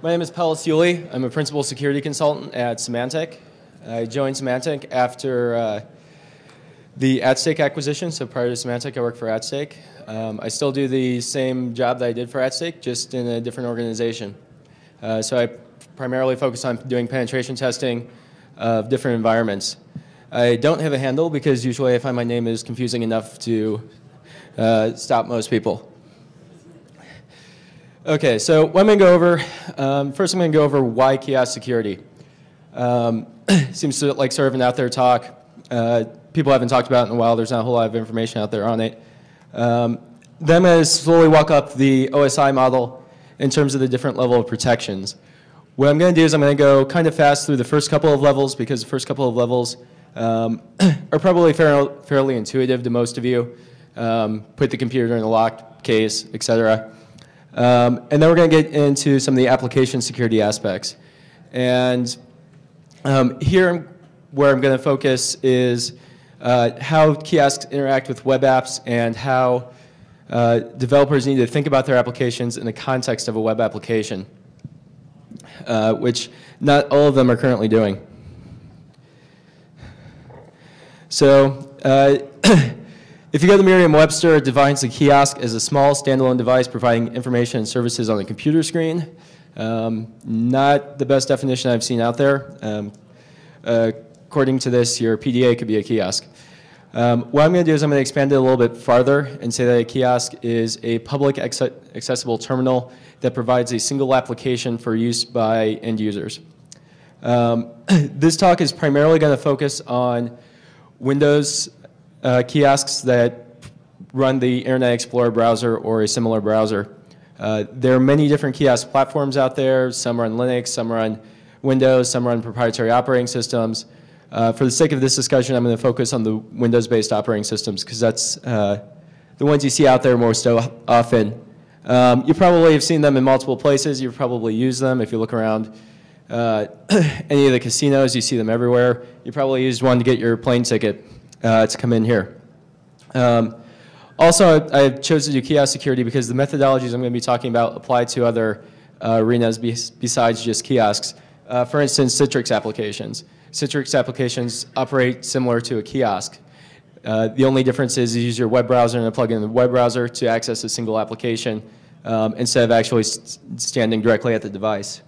My name is Peleus Uhley. I'm a principal security consultant at Symantec. I joined Symantec after the AtStake acquisition. So prior to Symantec, I worked for AtStake. I still do the same job that I did for AtStake, just in a different organization. So I primarily focus on doing penetration testing of different environments. I don't have a handle because usually I find my name is confusing enough to stop most people. Okay, so what I'm going to go over, first I'm going to go over why kiosk security. Seems like sort of an out there talk. People haven't talked about it in a while. There's not a whole lot of information out there on it. Then I'm going to slowly walk up the OSI model in terms of the different level of protections. What I'm going to do is I'm going to go kind of fast through the first couple of levels because the first couple of levels are probably fairly intuitive to most of you. Put the computer in a locked case, etc. And then we're going to get into some of the application security aspects. And here where I'm going to focus is how kiosks interact with web apps and how developers need to think about their applications in the context of a web application, which not all of them are currently doing. So if you go to Merriam-Webster, it defines a kiosk as a small standalone device providing information and services on a computer screen. Not the best definition I've seen out there. According to this, your PDA could be a kiosk. What I'm going to do is I'm going to expand it a little bit farther and say that a kiosk is a public accessible terminal that provides a single application for use by end users. This talk is primarily going to focus on Windows kiosks that run the Internet Explorer browser or a similar browser. There are many different kiosk platforms out there. Some run Linux, some run Windows, some run proprietary operating systems. For the sake of this discussion, I'm going to focus on the Windows-based operating systems because that's the ones you see out there most often. You probably have seen them in multiple places. You've probably used them. If you look around any of the casinos, you see them everywhere. You probably used one to get your plane ticket to come in here. Also, I chose to do kiosk security because the methodologies I'm going to be talking about apply to other arenas besides just kiosks. For instance, Citrix applications. Citrix applications operate similar to a kiosk. The only difference is you use your web browser and plug in the web browser to access a single application instead of actually standing directly at the device.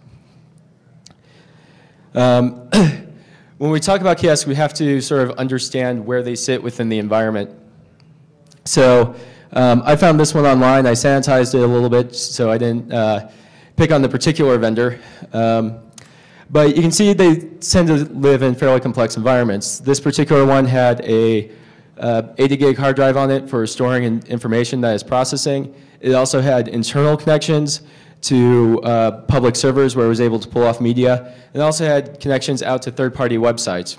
When we talk about kiosks, we have to sort of understand where they sit within the environment. So I found this one online. I sanitized it a little bit so I didn't pick on the particular vendor. But you can see they tend to live in fairly complex environments. This particular one had a 80 gig hard drive on it for storing information that is processing. It also had internal connections to public servers where it was able to pull off media. It also had connections out to third-party websites.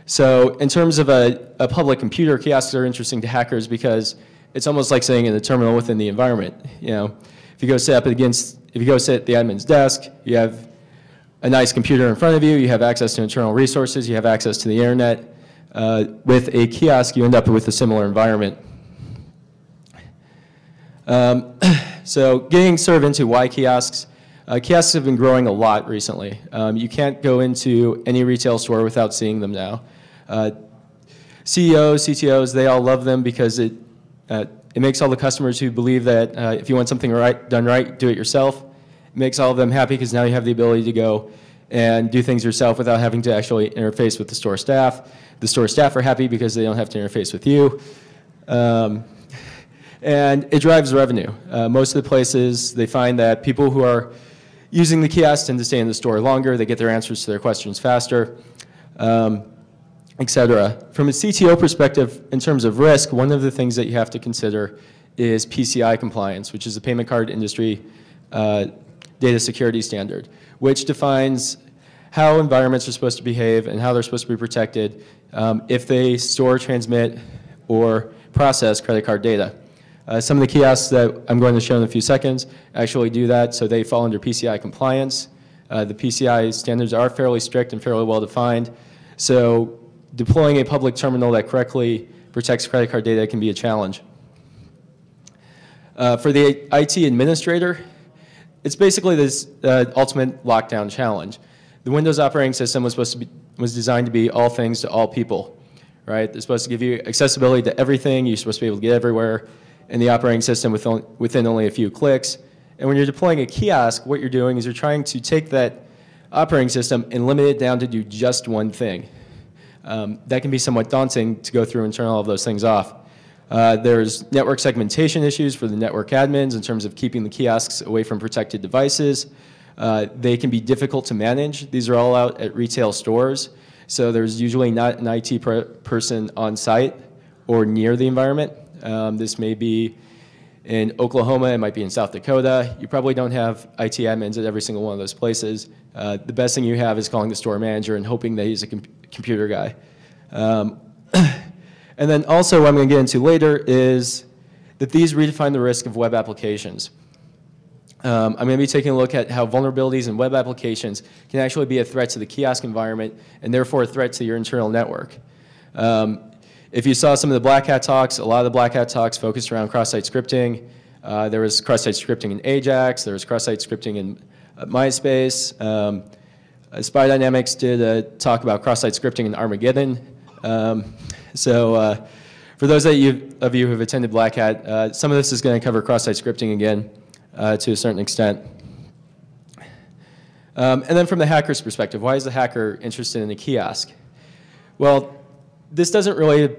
So in terms of a public computer, kiosks are interesting to hackers because it's almost like sitting in a terminal within the environment. You know, if you go sit at the admin's desk, you have a nice computer in front of you, you have access to internal resources, you have access to the internet. With a kiosk, you end up with a similar environment. So getting sort of into why kiosks. Kiosks have been growing a lot recently. You can't go into any retail store without seeing them now. CEOs, CTOs, they all love them because it makes all the customers who believe that if you want something done right, do it yourself. It makes all of them happy because now you have the ability to go and do things yourself without having to actually interface with the store staff. The store staff are happy because they don't have to interface with you. And it drives revenue. Most of the places, they find that people who are using the kiosk tend to stay in the store longer. They get their answers to their questions faster, etc. From a CTO perspective, in terms of risk, one of the things that you have to consider is PCI compliance, which is the payment card industry data security standard, which defines how environments are supposed to behave and how they're supposed to be protected if they store, transmit, or process credit card data. Some of the kiosks that I'm going to show in a few seconds actually do that, so they fall under PCI compliance. The PCI standards are fairly strict and fairly well defined, so deploying a public terminal that correctly protects credit card data can be a challenge. For the IT administrator, it's basically this ultimate lockdown challenge. The Windows operating system was designed to be all things to all people, right? They're supposed to give you accessibility to everything. You're supposed to be able to get everywhere in the operating system within only a few clicks. And when you're deploying a kiosk, what you're doing is you're trying to take that operating system and limit it down to do just one thing. That can be somewhat daunting to go through and turn all of those things off. There's network segmentation issues for the network admins in terms of keeping the kiosks away from protected devices. They can be difficult to manage. These are all out at retail stores, so there's usually not an IT person on site or near the environment. This may be in Oklahoma, it might be in South Dakota. You probably don't have IT admins at every single one of those places. The best thing you have is calling the store manager and hoping that he's a computer guy. And then also what I'm going to get into later is that these redefine the risk of web applications. I'm going to be taking a look at how vulnerabilities in web applications can actually be a threat to the kiosk environment and therefore a threat to your internal network. If you saw some of the WhiteHat talks, a lot of the WhiteHat talks focused around cross-site scripting. There was cross-site scripting in Ajax. There was cross-site scripting in MySpace. Spy Dynamics did a talk about cross-site scripting in Armageddon. For those of you who have attended WhiteHat, some of this is going to cover cross-site scripting again to a certain extent. And then from the hacker's perspective, why is the hacker interested in a kiosk? Well, this doesn't really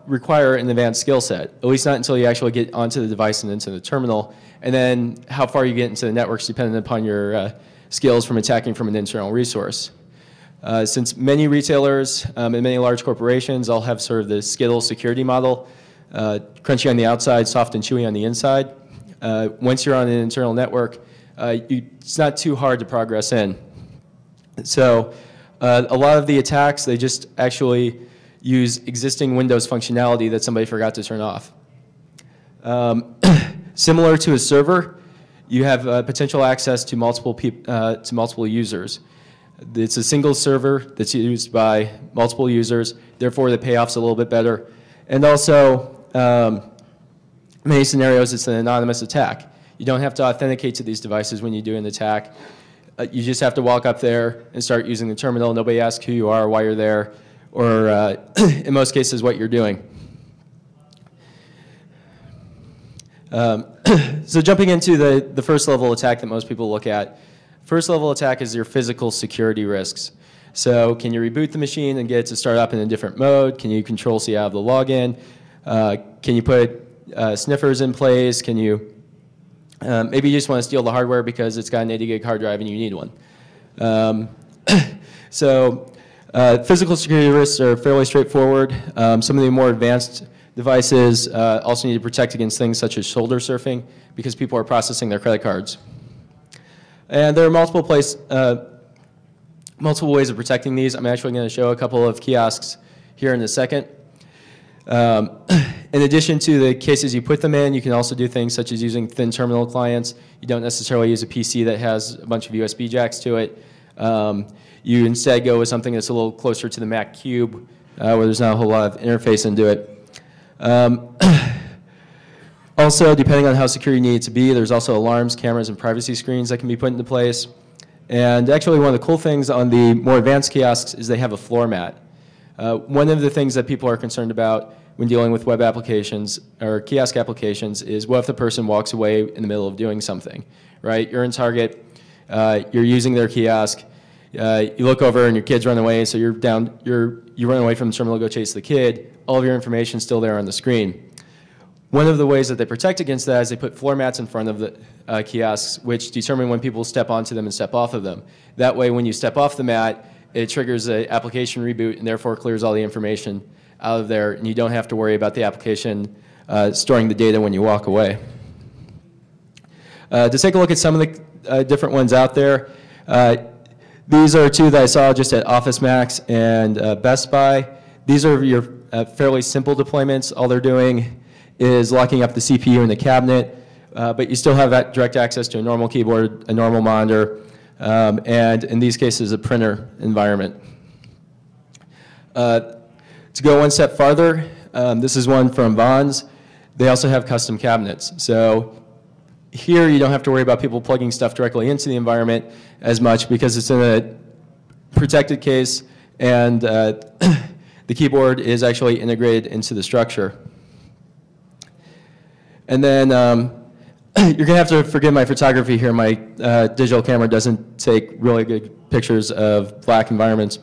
require an advanced skill set, at least not until you actually get onto the device and into the terminal. And then how far you get into the networks dependent upon your skills from attacking from an internal resource. Since many retailers and many large corporations all have sort of the Skittles security model, crunchy on the outside, soft and chewy on the inside, once you're on an internal network, it's not too hard to progress in. So a lot of the attacks, they just actually use existing Windows functionality that somebody forgot to turn off. Similar to a server, you have potential access to multiple users. It's a single server that's used by multiple users, therefore the payoff's a little bit better. And also, many scenarios, it's an anonymous attack. You don't have to authenticate to these devices when you do an attack. You just have to walk up there and start using the terminal. Nobody asks who you are, why you're there, or in most cases, what you're doing. So jumping into the first level attack that most people look at. First level attack is your physical security risks. So can you reboot the machine and get it to start up in a different mode? Can you control-C out of the login? Can you put sniffers in place? Can you maybe you just want to steal the hardware because it's got an 80 gig hard drive and you need one. Physical security risks are fairly straightforward. Some of the more advanced devices also need to protect against things such as shoulder surfing because people are processing their credit cards. And there are multiple ways of protecting these. I'm actually going to show a couple of kiosks here in a second. In addition to the cases you put them in, you can also do things such as using thin terminal clients. You don't necessarily use a PC that has a bunch of USB jacks to it. You instead go with something that's a little closer to the Mac Cube, where there's not a whole lot of interface into it. Also, depending on how secure you need it to be, there's also alarms, cameras, and privacy screens that can be put into place. And actually, one of the cool things on the more advanced kiosks is they have a floor mat. One of the things that people are concerned about when dealing with web applications or kiosk applications is what if the person walks away in the middle of doing something, right? You're in Target, you're using their kiosk, you look over and your kids run away, so you run away from the terminal to go chase the kid. All of your information is still there on the screen. One of the ways that they protect against that is they put floor mats in front of the kiosks, which determine when people step onto them and step off of them. That way, when you step off the mat, it triggers an application reboot and therefore clears all the information out of there, and you don't have to worry about the application storing the data when you walk away. To take a look at some of the different ones out there, these are two that I saw just at Office Max and Best Buy. These are your fairly simple deployments. All they're doing is locking up the CPU in the cabinet, but you still have that direct access to a normal keyboard, a normal monitor, and in these cases, a printer environment. To go one step farther, this is one from Vons. They also have custom cabinets. So here you don't have to worry about people plugging stuff directly into the environment as much because it's in a protected case, and the keyboard is actually integrated into the structure. And then you're going to have to forgive my photography here. My digital camera doesn't take really good pictures of black environments.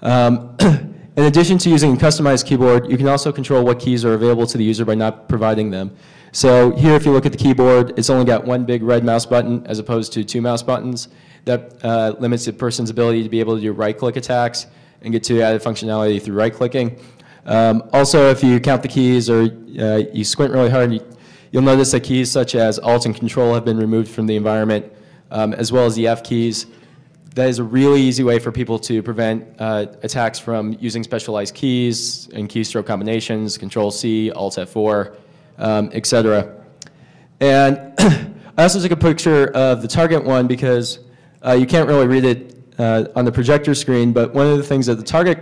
In addition to using a customized keyboard, you can also control what keys are available to the user by not providing them. So here, if you look at the keyboard, it's only got one big red mouse button as opposed to two mouse buttons. That limits the person's ability to be able to do right-click attacks and get to added functionality through right-clicking. Also, if you count the keys or you squint really hard, you'll notice that keys such as Alt and Control have been removed from the environment, as well as the F keys. That is a really easy way for people to prevent attacks from using specialized keys and keystroke combinations, Control-C, Alt-F4, etc. And I also took a picture of the target one because you can't really read it on the projector screen, but one of the things that the target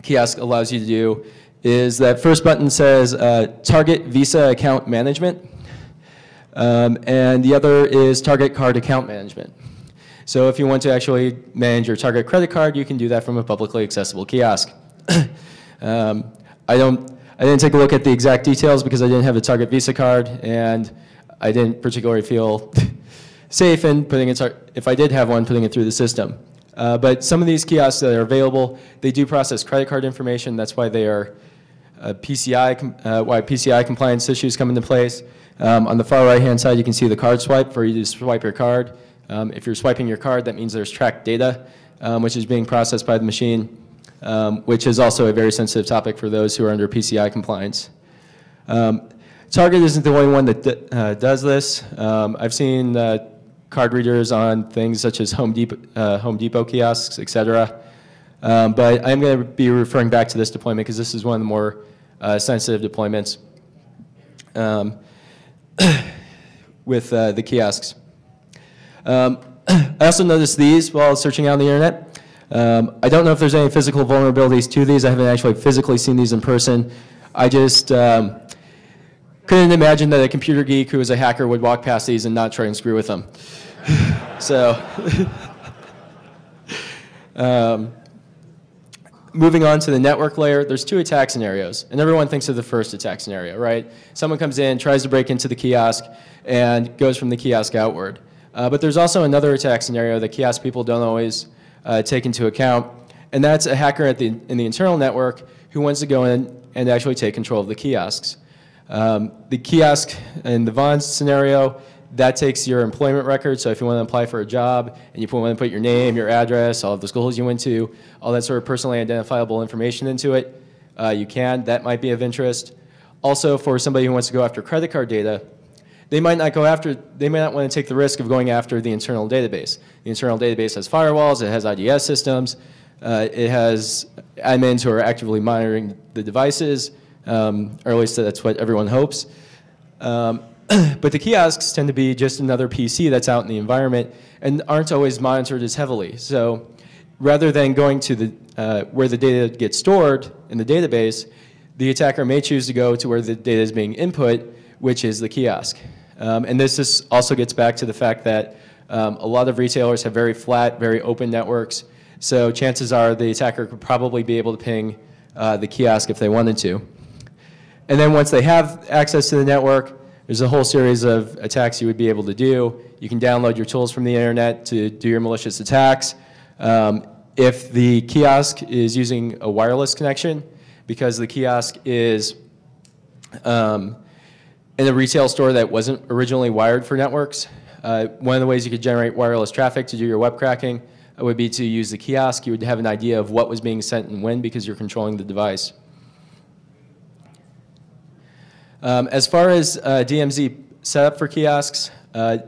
kiosk allows you to do is that first button says Target Visa Account Management, and the other is Target Card Account Management. So if you want to actually manage your Target credit card, you can do that from a publicly accessible kiosk. I didn't take a look at the exact details because I didn't have a Target Visa card, and I didn't particularly feel safe in putting it, if I did have one, putting it through the system. But some of these kiosks that are available, they do process credit card information. That's why they are why PCI compliance issues come into place. On the far right-hand side, you can see the card swipe for you to swipe your card. If you're swiping your card, that means there's tracked data, which is being processed by the machine, which is also a very sensitive topic for those who are under PCI compliance. Target isn't the only one that does this. I've seen card readers on things such as Home Depot kiosks, etc. But I'm going to be referring back to this deployment because this is one of the more sensitive deployments with the kiosks. I also noticed these while searching out on the internet. I don't know if there's any physical vulnerabilities to these. I haven't actually physically seen these in person. I just couldn't imagine that a computer geek who is a hacker would walk past these and not try and screw with them. So, moving on to the network layer, there's two attack scenarios, and everyone thinks of the first attack scenario, right? Someone comes in, tries to break into the kiosk, and goes from the kiosk outward. But there's also another attack scenario that kiosk people don't always take into account, and that's a hacker in the internal network who wants to go in and actually take control of the kiosks. The kiosk in the Vaughn's scenario, that takes your employment record. So if you want to apply for a job and you want to put your name, your address, all of the schools you went to, all that sort of personally identifiable information into it, you can. That might be of interest. Also, for somebody who wants to go after credit card data, they might not want to take the risk of going after the internal database. The internal database has firewalls, it has IDS systems, it has admins who are actively monitoring the devices, or at least that's what everyone hopes. But the kiosks tend to be just another PC that's out in the environment and aren't always monitored as heavily. So rather than going to the, where the data gets stored in the database, the attacker may choose to go to where the data is being input, which is the kiosk. And this also gets back to the fact that a lot of retailers have very flat, very open networks. So chances are the attacker could probably be able to ping the kiosk if they wanted to. And then once they have access to the network, there's a whole series of attacks you would be able to do. You can download your tools from the internet to do your malicious attacks. If the kiosk is using a wireless connection, because the kiosk is in a retail store that wasn't originally wired for networks, one of the ways you could generate wireless traffic to do your web cracking would be to use the kiosk. You would have an idea of what was being sent and when because you're controlling the device. As far as DMZ setup for kiosks,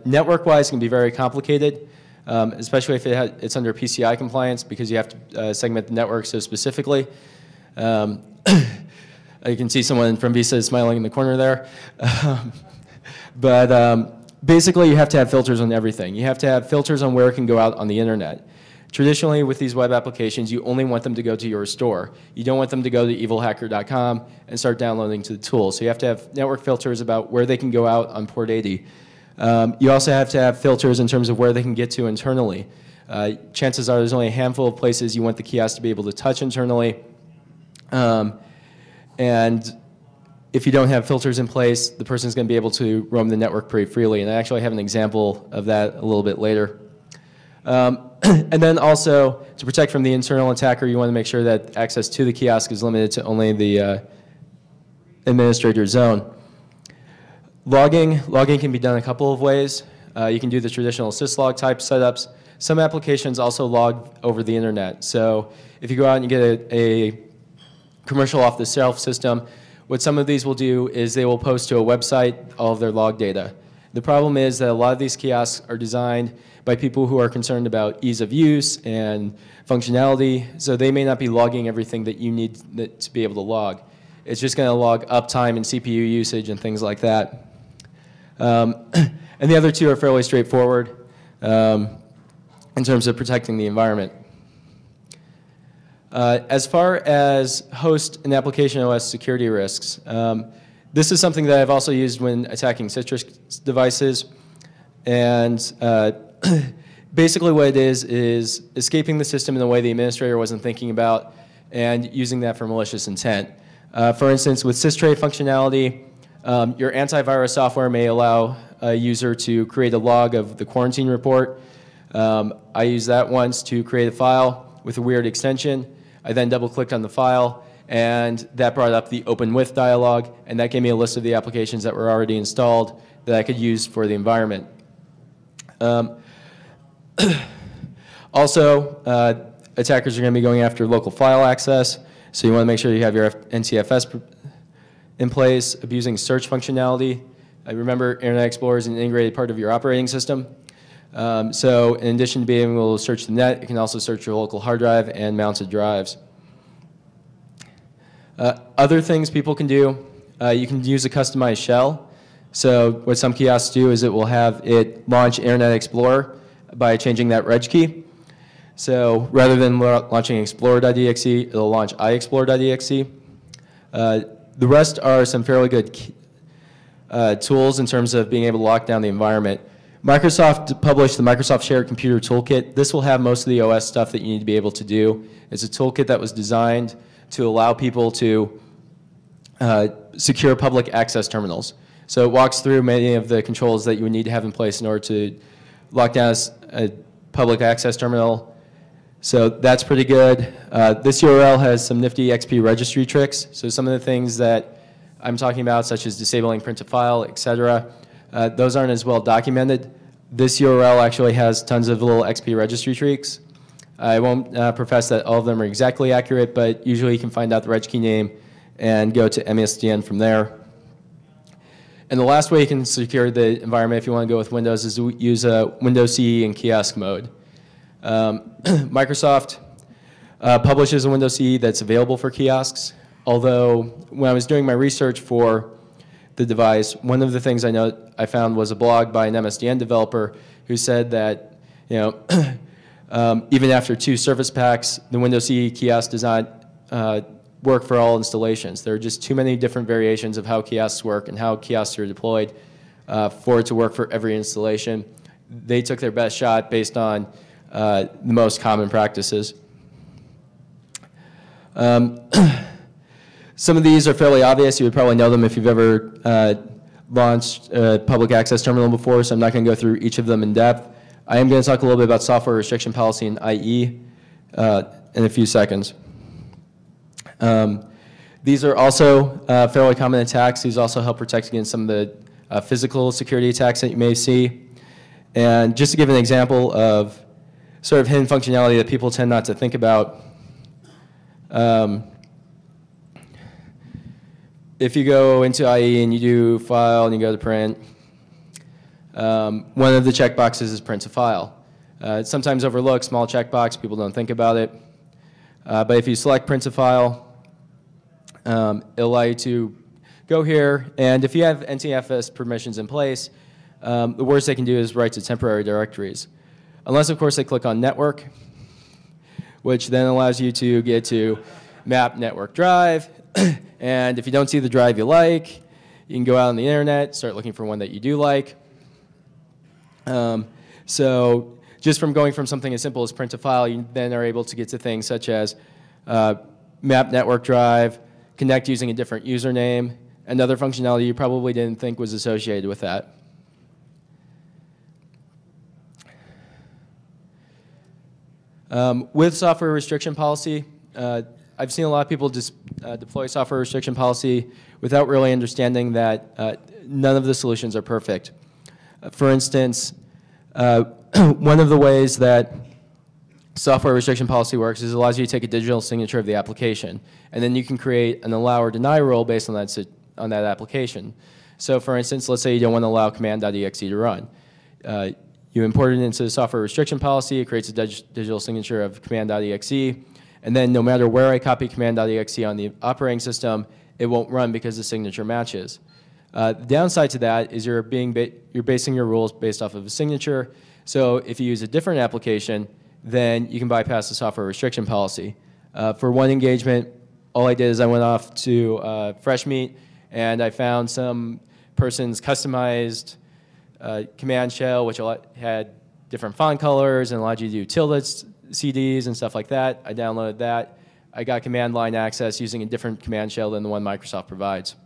network-wise can be very complicated, especially if it's under PCI compliance because you have to segment the network so specifically. You can see someone from Visa smiling in the corner there. But basically you have to have filters on everything. You have to have filters on where it can go out on the internet. traditionally with these web applications, you only want them to go to your store. You don't want them to go to evilhacker.com and start downloading to the tool. So you have to have network filters about where they can go out on port 80. You also have to have filters in terms of where they can get to internally. Chances are there's only a handful of places you want the kiosk to be able to touch internally. And if you don't have filters in place, the person's going to be able to roam the network pretty freely. And I actually have an example of that a little bit later. And then also, to protect from the internal attacker, you want to make sure that access to the kiosk is limited to only the administrator zone. Logging can be done a couple of ways. You can do the traditional syslog type setups. Some applications also log over the internet. So if you go out and you get a commercial off-the-shelf system, what some of these will do is they will post to a website all of their log data. The problem is that a lot of these kiosks are designed by people who are concerned about ease of use and functionality, so they may not be logging everything that you need to be able to log. It's just going to log uptime and CPU usage and things like that. And the other two are fairly straightforward in terms of protecting the environment. As far as host and application OS security risks, this is something that I've also used when attacking Citrix devices. And basically what it is escaping the system in a way the administrator wasn't thinking about and using that for malicious intent. For instance, with systray functionality, your antivirus software may allow a user to create a log of the quarantine report. I used that once to create a file with a weird extension. I then double-clicked on the file, and that brought up the open with dialog, and that gave me a list of the applications that were already installed that I could use for the environment. Also, attackers are going to be going after local file access, so you want to make sure you have your NTFS in place, abusing search functionality. Remember, Internet Explorer is an integrated part of your operating system. So in addition to being able to search the net, it can also search your local hard drive and mounted drives. Other things people can do, you can use a customized shell. So what some kiosks do is it will have it launch Internet Explorer by changing that reg key. So rather than launching explorer.exe, it'll launch iexplorer.exe. The rest are some fairly good tools in terms of being able to lock down the environment. Microsoft published the Microsoft Shared Computer Toolkit. This will have most of the OS stuff that you need to be able to do. It's a toolkit that was designed to allow people to secure public access terminals. So it walks through many of the controls that you would need to have in place in order to lock down a public access terminal. So that's pretty good. This URL has some nifty XP registry tricks. So some of the things that I'm talking about, such as disabling print to file, etc., those aren't as well documented. This URL actually has tons of little XP registry tricks. I won't profess that all of them are exactly accurate, but usually you can find out the reg key name and go to MSDN from there. And the last way you can secure the environment if you want to go with Windows is to use a Windows CE in kiosk mode. Microsoft publishes a Windows CE that's available for kiosks, although when I was doing my research for the device, one of the things I found was a blog by an MSDN developer who said that, even after 2 service packs, the Windows CE kiosk does not work for all installations. There are just too many different variations of how kiosks work and how kiosks are deployed for it to work for every installation. They took their best shot based on the most common practices. Some of these are fairly obvious. You would probably know them if you've ever launched a public access terminal before, so I'm not going to go through each of them in depth. I am going to talk a little bit about software restriction policy in IE in a few seconds. These are also fairly common attacks. These also help protect against some of the physical security attacks that you may see. And just to give an example of sort of hidden functionality that people tend not to think about, if you go into IE and you do file and you go to print, one of the checkboxes is print to file. It's sometimes overlooked, small checkbox, people don't think about it. But if you select print to file, it'll allow you to go here, and if you have NTFS permissions in place, the worst they can do is write to temporary directories. Unless, of course, they click on network, which then allows you to get to map network drive. And if you don't see the drive you like, you can go out on the internet, start looking for one that you do like. So just from going from something as simple as print a file, you then are able to get to things such as map network drive, connect using a different username, and other functionality you probably didn't think was associated with that. With software restriction policy, I've seen a lot of people just deploy software restriction policy without really understanding that none of the solutions are perfect. For instance, one of the ways that software restriction policy works is it allows you to take a digital signature of the application, and then you can create an allow or deny rule based on that application. So for instance, let's say you don't want to allow command.exe to run. You import it into the software restriction policy, it creates a digital signature of command.exe, and then no matter where I copy command.exe on the operating system, it won't run because the signature matches. The downside to that is you're basing your rules based off of a signature, so if you use a different application, then you can bypass the software restriction policy. For one engagement, all I did is I went off to Fresh Meat, and I found some person's customized command shell, which had different font colors and allowed you to do tilde CDs and stuff like that. I downloaded that. I got command line access using a different command shell than the one Microsoft provides.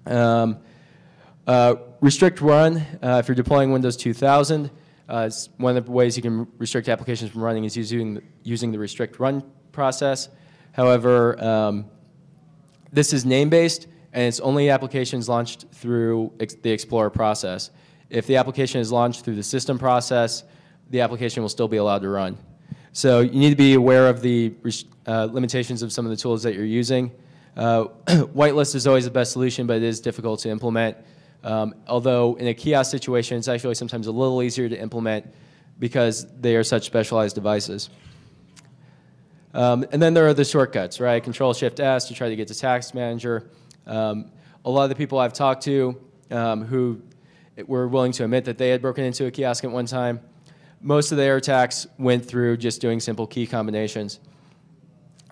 RestrictRun, if you're deploying Windows 2000, one of the ways you can restrict applications from running is using the RestrictRun process. However, this is name-based, and it's only applications launched through the Explorer process. If the application is launched through the system process, the application will still be allowed to run. So you need to be aware of the limitations of some of the tools that you're using. Whitelist is always the best solution, but it is difficult to implement. Although in a kiosk situation, it's actually sometimes a little easier to implement because they are such specialized devices. And then there are the shortcuts, right? Control-Shift-S to try to get to Task Manager. A lot of the people I've talked to who were willing to admit that they had broken into a kiosk at one time, most of their attacks went through just doing simple key combinations.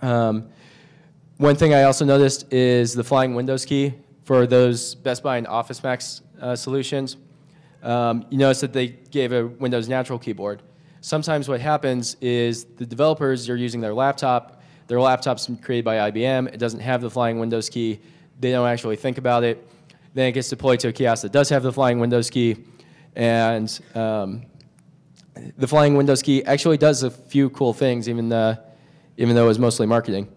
One thing I also noticed is the flying Windows key for those Best Buy and Office Max solutions. You notice that they gave a Windows Natural keyboard. Sometimes what happens is the developers are using their laptop's created by IBM, it doesn't have the flying Windows key, they don't actually think about it. Then it gets deployed to a kiosk that does have the flying Windows key, and the flying Windows key actually does a few cool things, even though it was mostly marketing.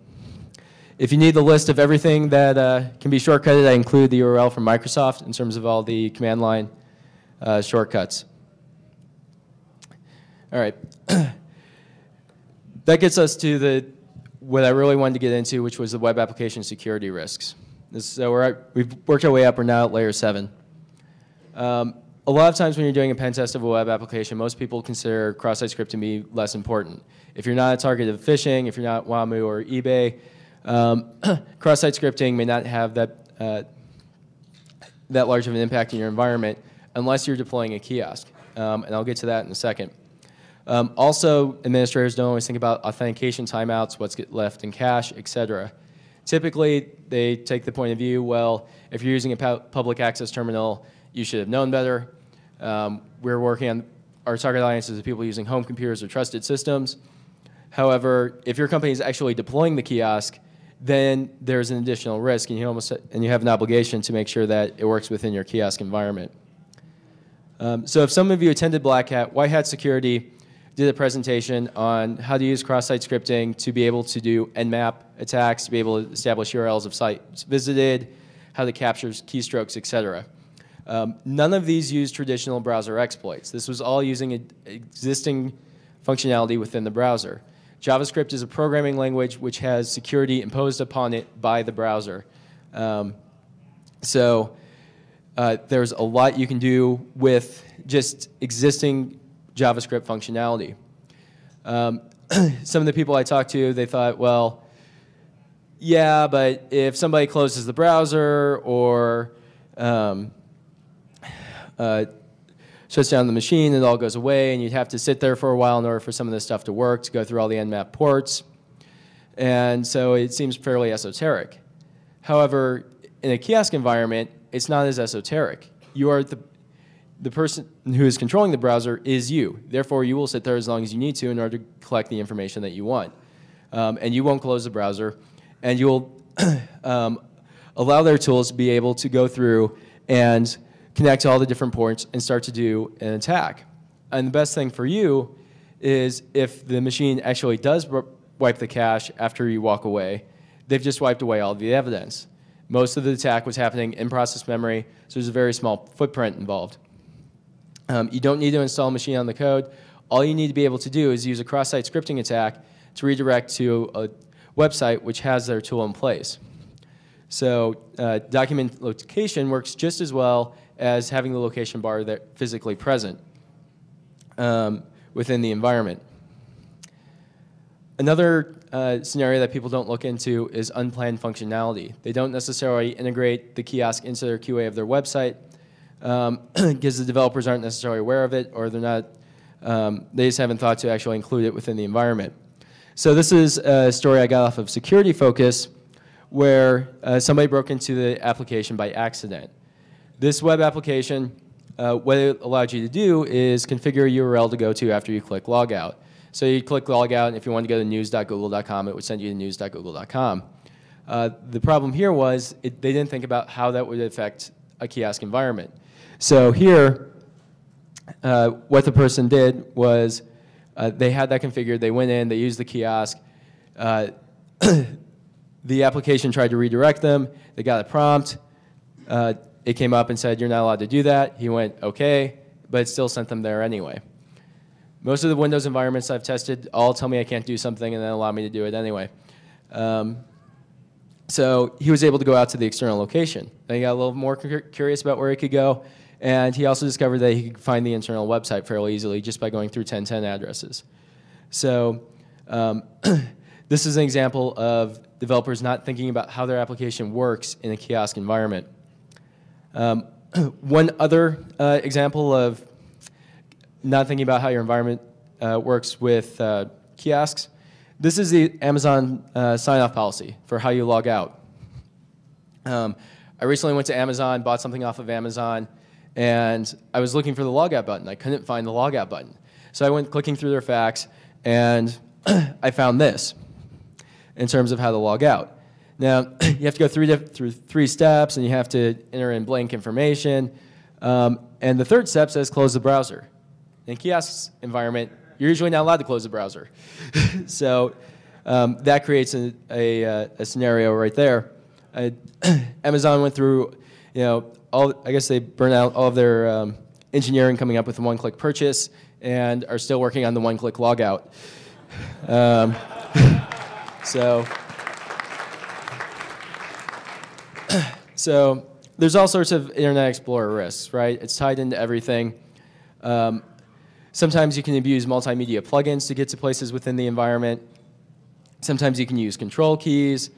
If you need the list of everything that can be shortcutted, I include the URL from Microsoft in terms of all the command line shortcuts. All right. That gets us to what I really wanted to get into, which was the web application security risks. So we've worked our way up. We're now at layer 7. A lot of times when you're doing a pen test of a web application, most people consider cross-site scripting to be less important. If you're not a target of phishing, if you're not WAMU or eBay, cross-site scripting may not have that large of an impact in your environment unless you're deploying a kiosk. And I'll get to that in a second. Also, administrators don't always think about authentication timeouts, what's left in cache, etc. Typically, they take the point of view, well, if you're using a public access terminal, you should have known better. We're working on our target audiences of people using home computers or trusted systems. However, if your company is actually deploying the kiosk, then there's an additional risk, and you have an obligation to make sure that it works within your kiosk environment. So if some of you attended Black Hat, WhiteHat Security did a presentation on how to use cross-site scripting to be able to do Nmap attacks, to be able to establish URLs of sites visited, how to capture keystrokes, etc. None of these use traditional browser exploits. This was all using existing functionality within the browser. JavaScript is a programming language which has security imposed upon it by the browser. So there's a lot you can do with just existing JavaScript functionality. Some of the people I talked to, they thought, well, yeah, but if somebody closes the browser or shuts down the machine, it all goes away, and you'd have to sit there for a while in order for some of this stuff to work, to go through all the nmap ports. And so it seems fairly esoteric. However, in a kiosk environment, it's not as esoteric. You are the person who is controlling the browser is you. Therefore, you will sit there as long as you need to in order to collect the information that you want. And you won't close the browser. And you'll allow their tools to be able to go through and connect to all the different ports and start to do an attack. And the best thing for you is if the machine actually does wipe the cache after you walk away, they've just wiped away all the evidence. Most of the attack was happening in process memory, so there's a very small footprint involved. You don't need to install machine on the code. All you need to be able to do is use a cross-site scripting attack to redirect to a website which has their tool in place. So document location works just as well as having the location bar there physically present within the environment. Another scenario that people don't look into is unplanned functionality. They don't necessarily integrate the kiosk into their QA of their website because the developers aren't necessarily aware of it, or they're not, they just haven't thought to actually include it within the environment. So this is a story I got off of Security Focus, where somebody broke into the application by accident. This web application, what it allowed you to do is configure a URL to go to after you click logout. So you click logout, and if you wanted to go to news.google.com, it would send you to news.google.com. The problem here was they didn't think about how that would affect a kiosk environment. So here, what the person did was they had that configured. They went in, they used the kiosk. The application tried to redirect them. They got a prompt. It came up and said, you're not allowed to do that. He went, okay, but it still sent them there anyway. Most of the Windows environments I've tested all tell me I can't do something and then allow me to do it anyway. So he was able to go out to the external location. Then he got a little more curious about where he could go, and he also discovered that he could find the internal website fairly easily just by going through 1010 addresses. So this is an example of developers not thinking about how their application works in a kiosk environment. One other example of not thinking about how your environment works with kiosks, this is the Amazon sign-off policy for how you log out. I recently went to Amazon, bought something off of Amazon, and I was looking for the logout button. I couldn't find the logout button. So I went clicking through their facts, and I found this in terms of how to log out. Now, you have to go through three steps, and you have to enter in blank information. And the third step says close the browser. In a kiosk environment, you're usually not allowed to close the browser. So that creates a scenario right there. Amazon went through, I guess they burned out all of their engineering coming up with a one-click purchase and are still working on the one-click logout. So there's all sorts of Internet Explorer risks, right? It's tied into everything. Sometimes you can abuse multimedia plugins to get to places within the environment. Sometimes you can use control keys.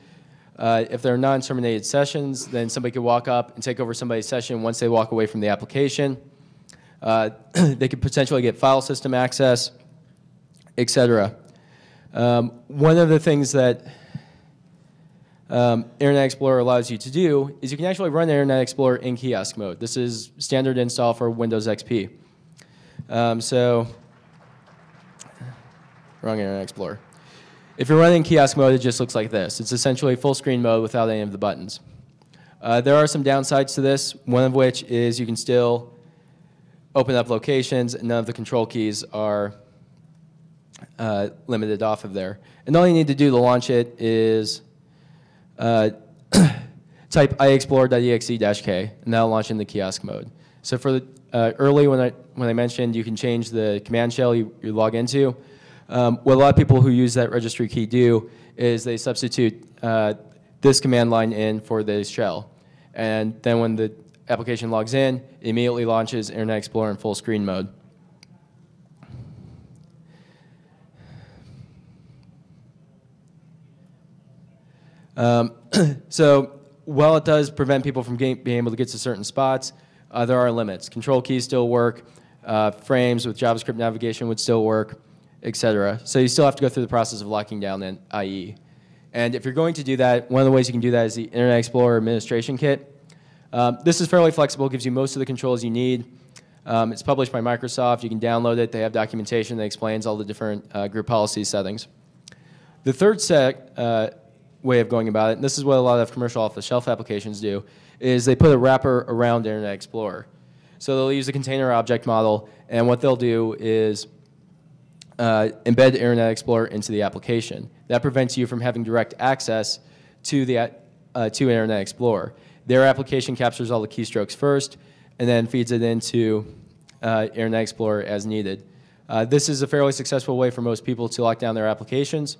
If there are non-terminated sessions, then somebody could walk up and take over somebody's session once they walk away from the application. They could potentially get file system access, etc. One of the things that Internet Explorer allows you to do is you can actually run Internet Explorer in kiosk mode. This is standard install for Windows XP. Wrong Internet Explorer. If you're running kiosk mode, it just looks like this. It's essentially full screen mode without any of the buttons. There are some downsides to this, one of which is you can still open up locations and none of the control keys are limited off of there. And all you need to do to launch it is type iexplorer.exe-k and that'll launch into kiosk mode. So for the early when I mentioned you can change the command shell you log into, what a lot of people who use that registry key do is they substitute this command line in for the shell. And then when the application logs in, it immediately launches Internet Explorer in full screen mode. So while it does prevent people from being able to get to certain spots, there are limits. Control keys still work. Frames with JavaScript navigation would still work, etc. So you still have to go through the process of locking down an IE. And if you're going to do that, one of the ways you can do that is the Internet Explorer Administration Kit. This is fairly flexible, gives you most of the controls you need. It's published by Microsoft. You can download it. They have documentation that explains all the different group policy settings. The third way of going about it, and this is what a lot of commercial off-the-shelf applications do, is they put a wrapper around Internet Explorer. So they'll use a container object model, and what they'll do is embed Internet Explorer into the application. That prevents you from having direct access to Internet Explorer. Their application captures all the keystrokes first, and then feeds it into Internet Explorer as needed. This is a fairly successful way for most people to lock down their applications.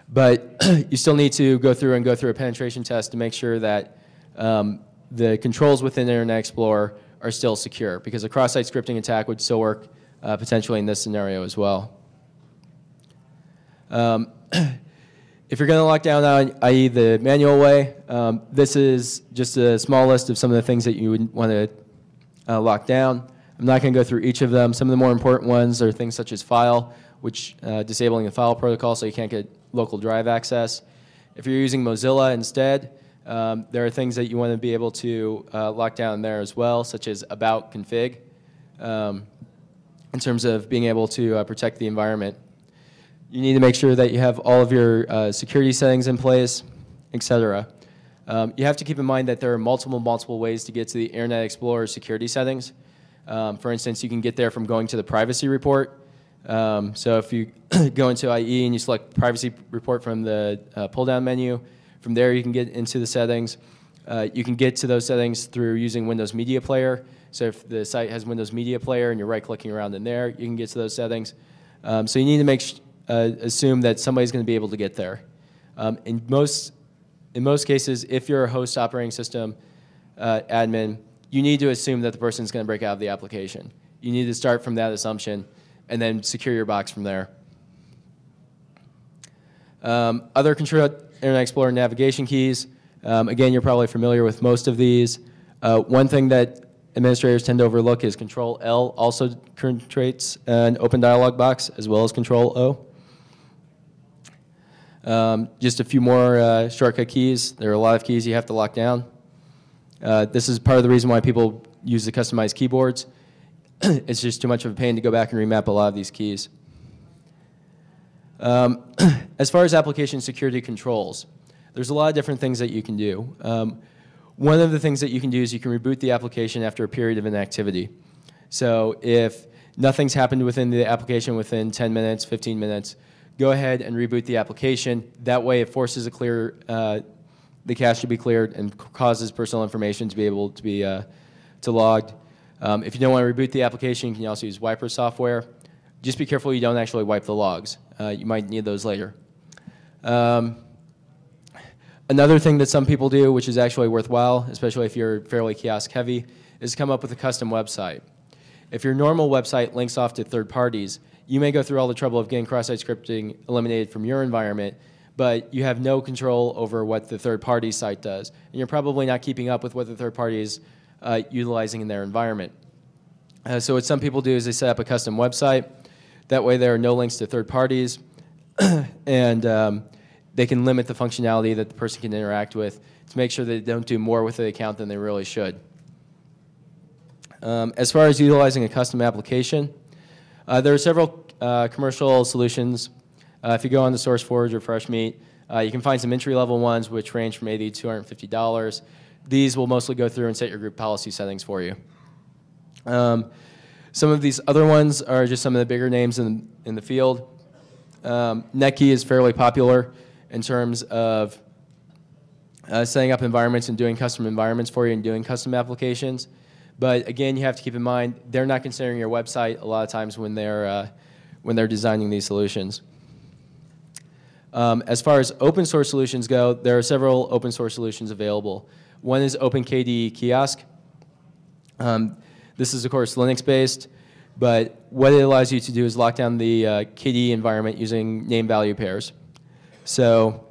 But you still need to go through a penetration test to make sure that the controls within Internet Explorer are still secure, because a cross-site scripting attack would still work potentially in this scenario as well. If you're going to lock down IE the manual way, this is just a small list of some of the things that you would want to lock down. I'm not going to go through each of them. Some of the more important ones are things such as file, which disabling the file protocol so you can't get local drive access. If you're using Mozilla instead, there are things that you want to be able to lock down there as well, such as about config, in terms of being able to protect the environment. You need to make sure that you have all of your security settings in place, etc. You have to keep in mind that there are multiple ways to get to the Internet Explorer security settings. For instance, you can get there from going to the privacy report. So if you go into IE and you select privacy report from the pull-down menu, from there you can get into the settings. You can get to those settings through using Windows Media Player. So if the site has Windows Media Player and you're right-clicking around in there, you can get to those settings. So you need to assume that somebody's going to be able to get there. In most cases, if you're a host operating system admin, you need to assume that the person's going to break out of the application. You need to start from that assumption and then secure your box from there. Other Internet Explorer navigation keys. Again, you're probably familiar with most of these. One thing that administrators tend to overlook is Control-L also creates an open dialog box as well as Control-O. Just a few more shortcut keys. There are a lot of keys you have to lock down. This is part of the reason why people use the customized keyboards. It's just too much of a pain to go back and remap a lot of these keys. As far as application security controls, there's a lot of different things that you can do. One of the things that you can do is you can reboot the application after a period of inactivity. So if nothing's happened within the application within 10 minutes, 15 minutes, go ahead and reboot the application. That way it forces the cache to be cleared and causes personal information to be able to be logged. If you don't want to reboot the application, you can also use wiper software. Just be careful you don't actually wipe the logs. You might need those later. Another thing that some people do, which is actually worthwhile, especially if you're fairly kiosk heavy, is come up with a custom website. If your normal website links off to third parties, you may go through all the trouble of getting cross-site scripting eliminated from your environment, but you have no control over what the third-party site does. And you're probably not keeping up with what the third party is utilizing in their environment. So what some people do is they set up a custom website. That way there are no links to third parties, and they can limit the functionality that the person can interact with to make sure they don't do more with the account than they really should. As far as utilizing a custom application, there are several commercial solutions. If you go on the SourceForge or FreshMeat, you can find some entry-level ones which range from $80 to $250. These will mostly go through and set your group policy settings for you. Some of these other ones are just some of the bigger names in the field. Netkey is fairly popular in terms of setting up environments and doing custom environments for you and doing custom applications. But again, you have to keep in mind, they're not considering your website a lot of times when they're designing these solutions. As far as open source solutions go, there are several open source solutions available. One is OpenKDE Kiosk. This is, of course, Linux-based, but what it allows you to do is lock down the KDE environment using name-value pairs. So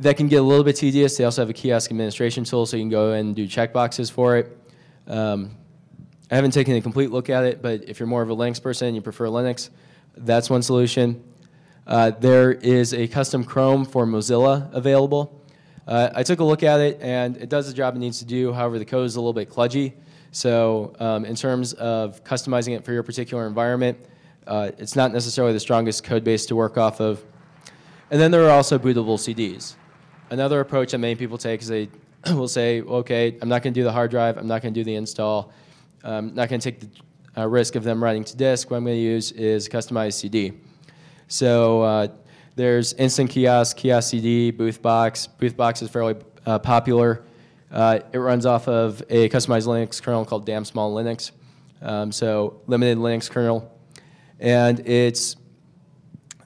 That can get a little bit tedious. They also have a kiosk administration tool, so you can go in and do checkboxes for it. I haven't taken a complete look at it, but if you're more of a Linux person and you prefer Linux, that's one solution. There is a custom Chrome for Mozilla available. I took a look at it, and it does the job it needs to do. However, the code is a little bit kludgy. So in terms of customizing it for your particular environment, it's not necessarily the strongest code base to work off of. And then there are also bootable CDs. Another approach that many people take is they will say, okay, I'm not going to do the hard drive. I'm not going to do the install. I'm not going to take the risk of them writing to disk. What I'm going to use is customized CD. So there's Instant Kiosk, Kiosk CD, Boothbox. Boothbox is fairly popular. It runs off of a customized Linux kernel called Damn Small Linux, so limited Linux kernel. And it's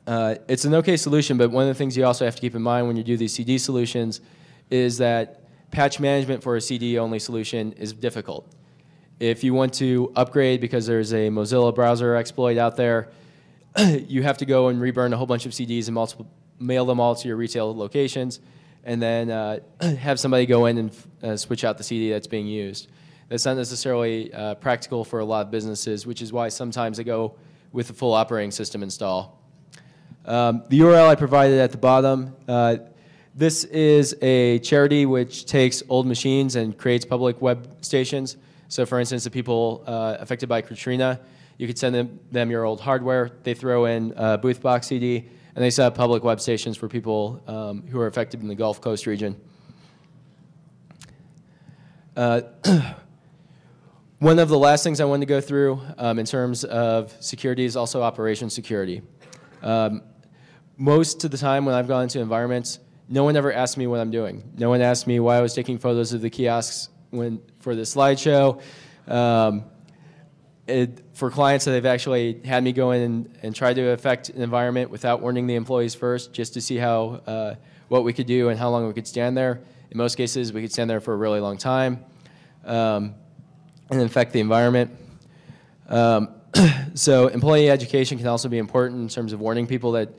an okay solution, but one of the things you also have to keep in mind when you do these CD solutions is that patch management for a CD-only solution is difficult. If you want to upgrade because there's a Mozilla browser exploit out there, you have to go and reburn a whole bunch of CDs and mail them all to your retail locations, and then have somebody go in and switch out the CD that's being used. That's not necessarily practical for a lot of businesses, which is why sometimes they go with the full operating system install. The URL I provided at the bottom, this is a charity which takes old machines and creates public web stations. So for instance, the people affected by Katrina, you could send them your old hardware. They throw in a Boothbox CD, and they set up public web stations for people who are affected in the Gulf Coast region. One of the last things I wanted to go through in terms of security is also operation security. Most of the time when I've gone into environments, no one ever asked me what I'm doing. No one asked me why I was taking photos of the kiosks for the slideshow. For clients that they've actually had me go in and try to affect an environment without warning the employees first, just to see what we could do and how long we could stand there. In most cases, we could stand there for a really long time and infect the environment. So employee education can also be important in terms of warning people that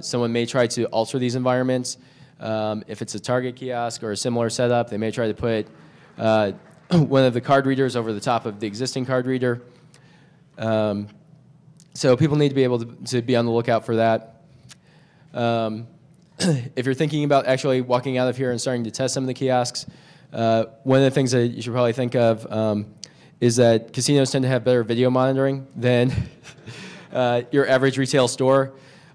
someone may try to alter these environments. If it's a Target kiosk or a similar setup, they may try to put one of the card readers over the top of the existing card reader. So people need to be able to be on the lookout for that. If you're thinking about actually walking out of here and starting to test some of the kiosks, one of the things that you should probably think of is that casinos tend to have better video monitoring than your average retail store.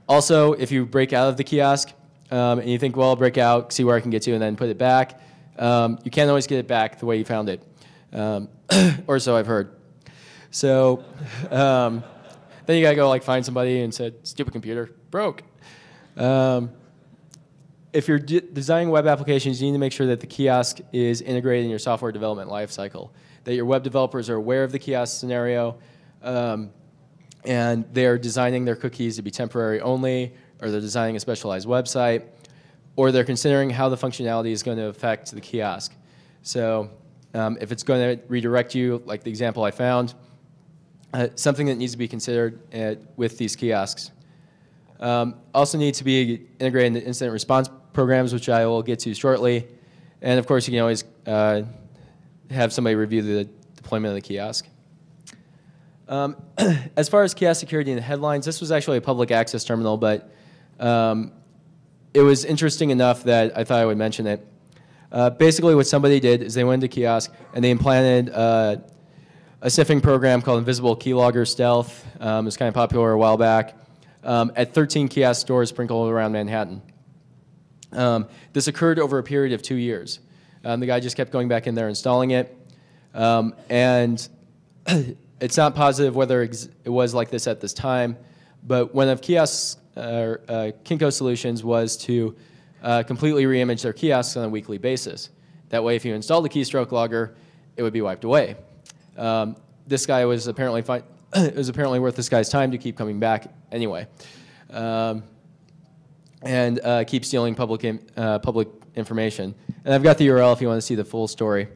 Also, if you break out of the kiosk and you think, well, I'll break out, see where I can get to, and then put it back, you can't always get it back the way you found it, or so I've heard. So then you gotta go like find somebody and said, stupid computer, broke. If you're designing web applications, you need to make sure that the kiosk is integrated in your software development lifecycle, that your web developers are aware of the kiosk scenario, and they're designing their cookies to be temporary only, or they're designing a specialized website, or they're considering how the functionality is going to affect the kiosk. So if it's going to redirect you, like the example I found, something that needs to be considered with these kiosks. Also need to be integrated into incident response programs, which I will get to shortly. And of course, you can always have somebody review the deployment of the kiosk. As far as kiosk security in the headlines, this was actually a public access terminal, but it was interesting enough that I thought I would mention it. Basically, what somebody did is they went to kiosk and they implanted a sniffing program called Invisible Keylogger Stealth. It was kind of popular a while back at 13 kiosk stores sprinkled around Manhattan. This occurred over a period of 2 years. The guy just kept going back in there installing it. And it's not positive whether it was like this at this time, but one of Kiosks' Kinko solutions was to completely reimage their kiosks on a weekly basis. That way, if you installed the keystroke logger, it would be wiped away. This guy was apparently fine. It was apparently worth this guy's time to keep coming back anyway, and keep stealing public information. And I've got the URL if you want to see the full story.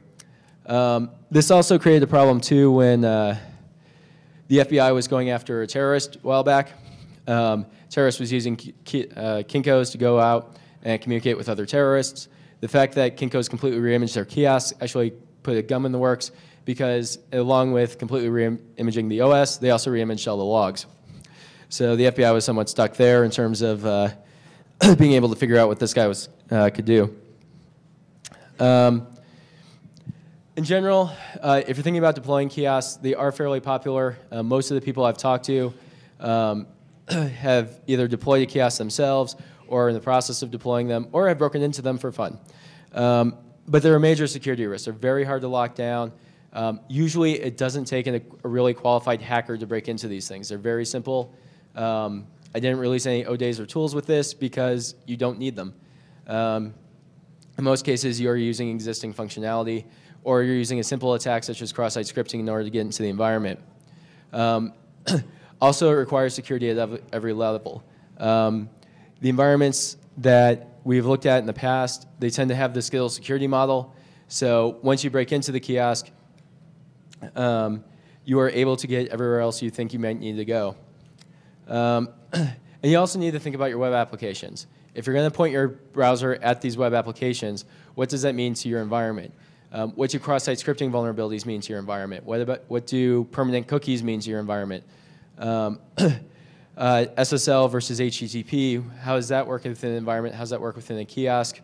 This also created a problem too when the FBI was going after a terrorist a while back. Terrorist was using Kinkos to go out and communicate with other terrorists. The fact that Kinko's completely reimaged their kiosks actually put a gum in the works, because along with completely reimaging the OS, they also reimaged all the logs. So the FBI was somewhat stuck there in terms of being able to figure out what this guy could do. In general, if you're thinking about deploying kiosks, they are fairly popular. Most of the people I've talked to have either deployed a kiosk themselves or are in the process of deploying them, or have broken into them for fun. But they're a major security risk. They're very hard to lock down. Usually it doesn't take a really qualified hacker to break into these things. They're very simple. I didn't release any ODAs or tools with this because you don't need them. In most cases, you're using existing functionality, or you're using a simple attack such as cross-site scripting in order to get into the environment. Also, it requires security at every level. The environments that we've looked at in the past, they tend to have the skill security model. So once you break into the kiosk, you are able to get everywhere else you think you might need to go. And you also need to think about your web applications. If you're going to point your browser at these web applications, what does that mean to your environment? What do cross-site scripting vulnerabilities mean to your environment? What do permanent cookies mean to your environment? SSL versus HTTP, how does that work within an environment? How does that work within a kiosk?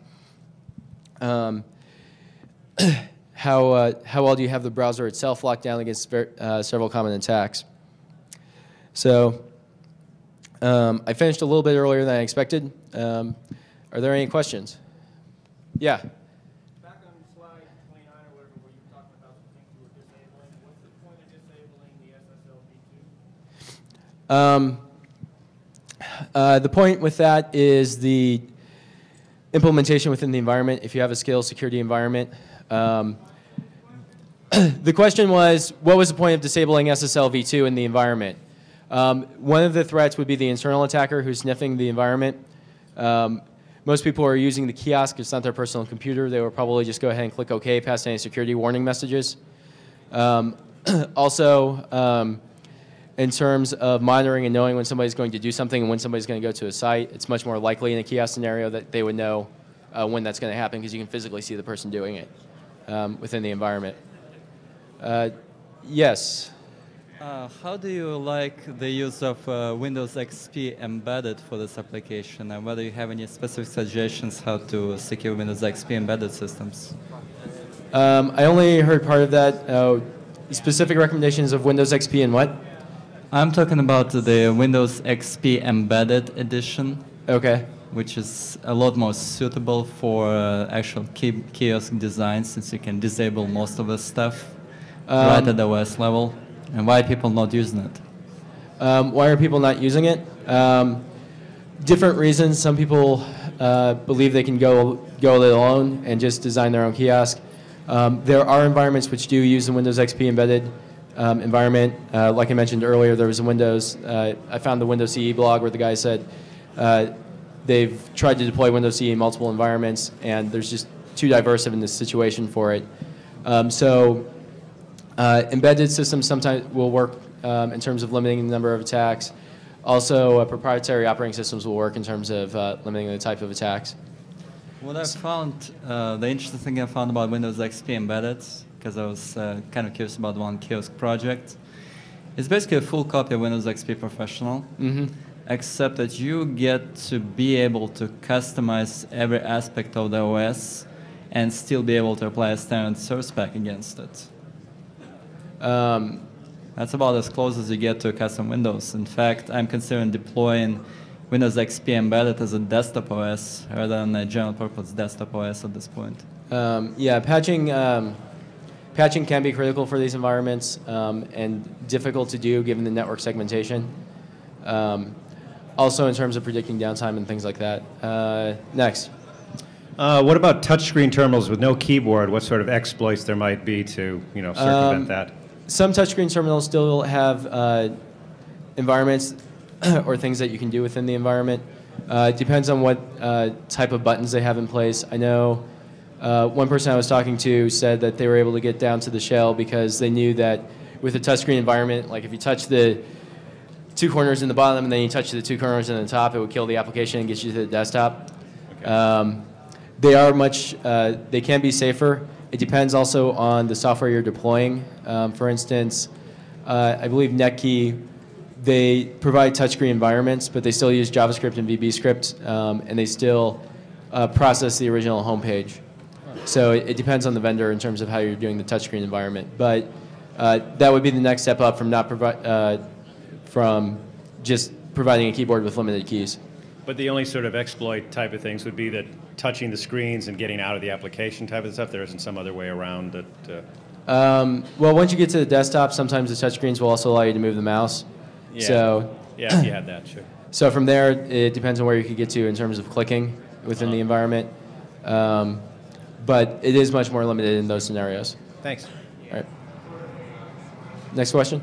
How well do you have the browser itself locked down against several common attacks? So I finished a little bit earlier than I expected. Are there any questions? Yeah. Back on slide 29 or whatever, where you were talking about some things you were disabling, what's the point of disabling the SSL v2? The point with that is the implementation within the environment. If you have a scale security environment, the question was, what was the point of disabling SSL v2 in the environment? One of the threats would be the internal attacker who's sniffing the environment. Most people are using the kiosk. It's not their personal computer. They will probably just go ahead and click OK past any security warning messages. Also, in terms of monitoring and knowing when somebody's going to do something and when somebody's going to go to a site, it's much more likely in a kiosk scenario that they would know when that's going to happen, because you can physically see the person doing it within the environment. Yes? How do you like the use of Windows XP embedded for this application, and whether you have any specific suggestions how to secure Windows XP embedded systems? I only heard part of that. Specific recommendations of Windows XP and what? I'm talking about the Windows XP Embedded Edition. Okay. Which is a lot more suitable for actual kiosk design, since you can disable most of the stuff right at the OS level. And why are people not using it? Why are people not using it? Different reasons. Some people believe they can go it alone and just design their own kiosk. There are environments which do use the Windows XP embedded environment. Like I mentioned earlier, there was a Windows, I found the Windows CE blog where the guy said they've tried to deploy Windows CE in multiple environments, and there's just too diverse of a situation for it. Embedded systems sometimes will work in terms of limiting the number of attacks. Also, proprietary operating systems will work in terms of limiting the type of attacks. What I found, the interesting thing I found about Windows XP Embedded, because I was kind of curious about one kiosk project, it's basically a full copy of Windows XP Professional, except that you get to be able to customize every aspect of the OS and still be able to apply a standard source pack against it. That's about as close as you get to a custom Windows. In fact, I'm considering deploying Windows XP Embedded as a desktop OS rather than a general purpose desktop OS at this point. Yeah, patching can be critical for these environments and difficult to do given the network segmentation. Also in terms of predicting downtime and things like that. Next. What about touchscreen terminals with no keyboard? What sort of exploits there might be to circumvent that? Some touchscreen terminals still have environments or things that you can do within the environment. It depends on what type of buttons they have in place. I know one person I was talking to said that they were able to get down to the shell because they knew that with a touchscreen environment, like if you touch the two corners in the bottom and then you touch the two corners in the top, it would kill the application and get you to the desktop. Okay. They are they can be safer. It depends also on the software you're deploying. For instance, I believe Netkey, they provide touchscreen environments, but they still use JavaScript and VB-script, and they still process the original homepage. So it depends on the vendor in terms of how you're doing the touchscreen environment. But that would be the next step up from just providing a keyboard with limited keys. But the only sort of exploit type of things would be that touching the screens and getting out of the application type of stuff. There isn't some other way around it. Well, once you get to the desktop, sometimes the touchscreens will also allow you to move the mouse. Yeah. So, yeah, if you had that, sure. So from there, it depends on where you could get to in terms of clicking within the environment. But it is much more limited in those scenarios. Thanks. All right. Next question.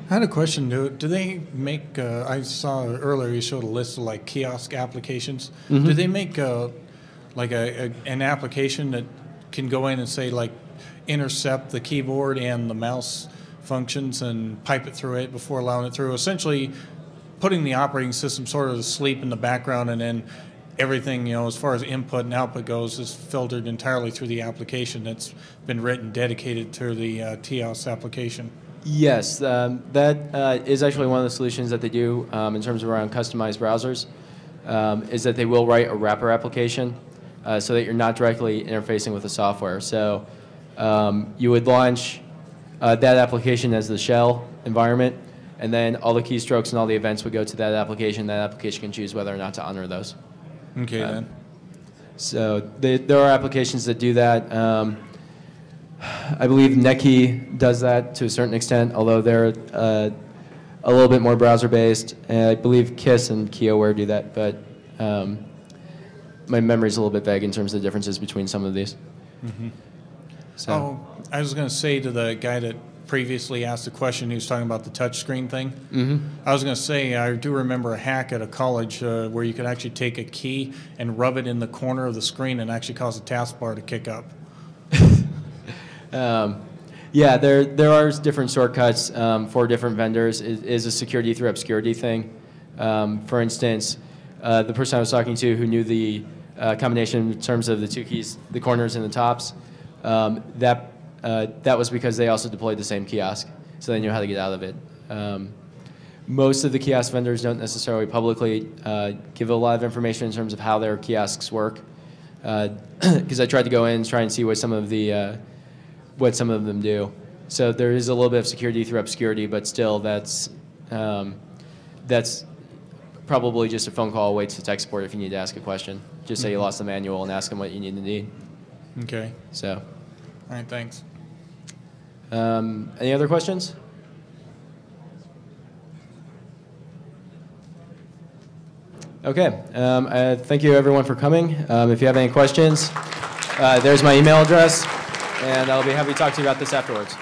I had a question. Do they make, I saw earlier you showed a list of like kiosk applications. Mm-hmm. Do they make like an application that can go in and say like intercept the keyboard and the mouse functions and pipe it through it before allowing it through? Essentially putting the operating system sort of to sleep in the background, and then everything, you know, as far as input and output goes, is filtered entirely through the application that's been written dedicated to the TIOS application. Yes, that is actually one of the solutions that they do in terms of around customized browsers, is that they will write a wrapper application so that you're not directly interfacing with the software. So you would launch that application as the shell environment, and then all the keystrokes and all the events would go to that application. That application can choose whether or not to honor those. Okay, then. So there are applications that do that. I believe Netkey does that to a certain extent, although they're a little bit more browser-based. And I believe Kiss and KioWare do that, but my memory's a little bit vague in terms of the differences between some of these. Mm-hmm. So. Oh, I was going to say to the guy that previously asked the question, he was talking about the touchscreen thing. Mm-hmm. I was going to say, I do remember a hack at a college where you could actually take a key and rub it in the corner of the screen and actually cause a taskbar to kick up. Yeah, there are different shortcuts for different vendors. It is a security through obscurity thing. For instance, the person I was talking to who knew the combination in terms of the two keys, the corners and the tops, that was because they also deployed the same kiosk, so they knew how to get out of it. Most of the kiosk vendors don't necessarily publicly give a lot of information in terms of how their kiosks work, because I tried to go in and try and see what some of them do. So there is a little bit of security through obscurity, but still that's probably just a phone call away to tech support if you need to ask a question. Just say you lost the manual and ask them what you need. Okay. So. All right, thanks. Any other questions? Okay. Thank you, everyone, for coming. If you have any questions, there's my email address, and I'll be happy to talk to you about this afterwards.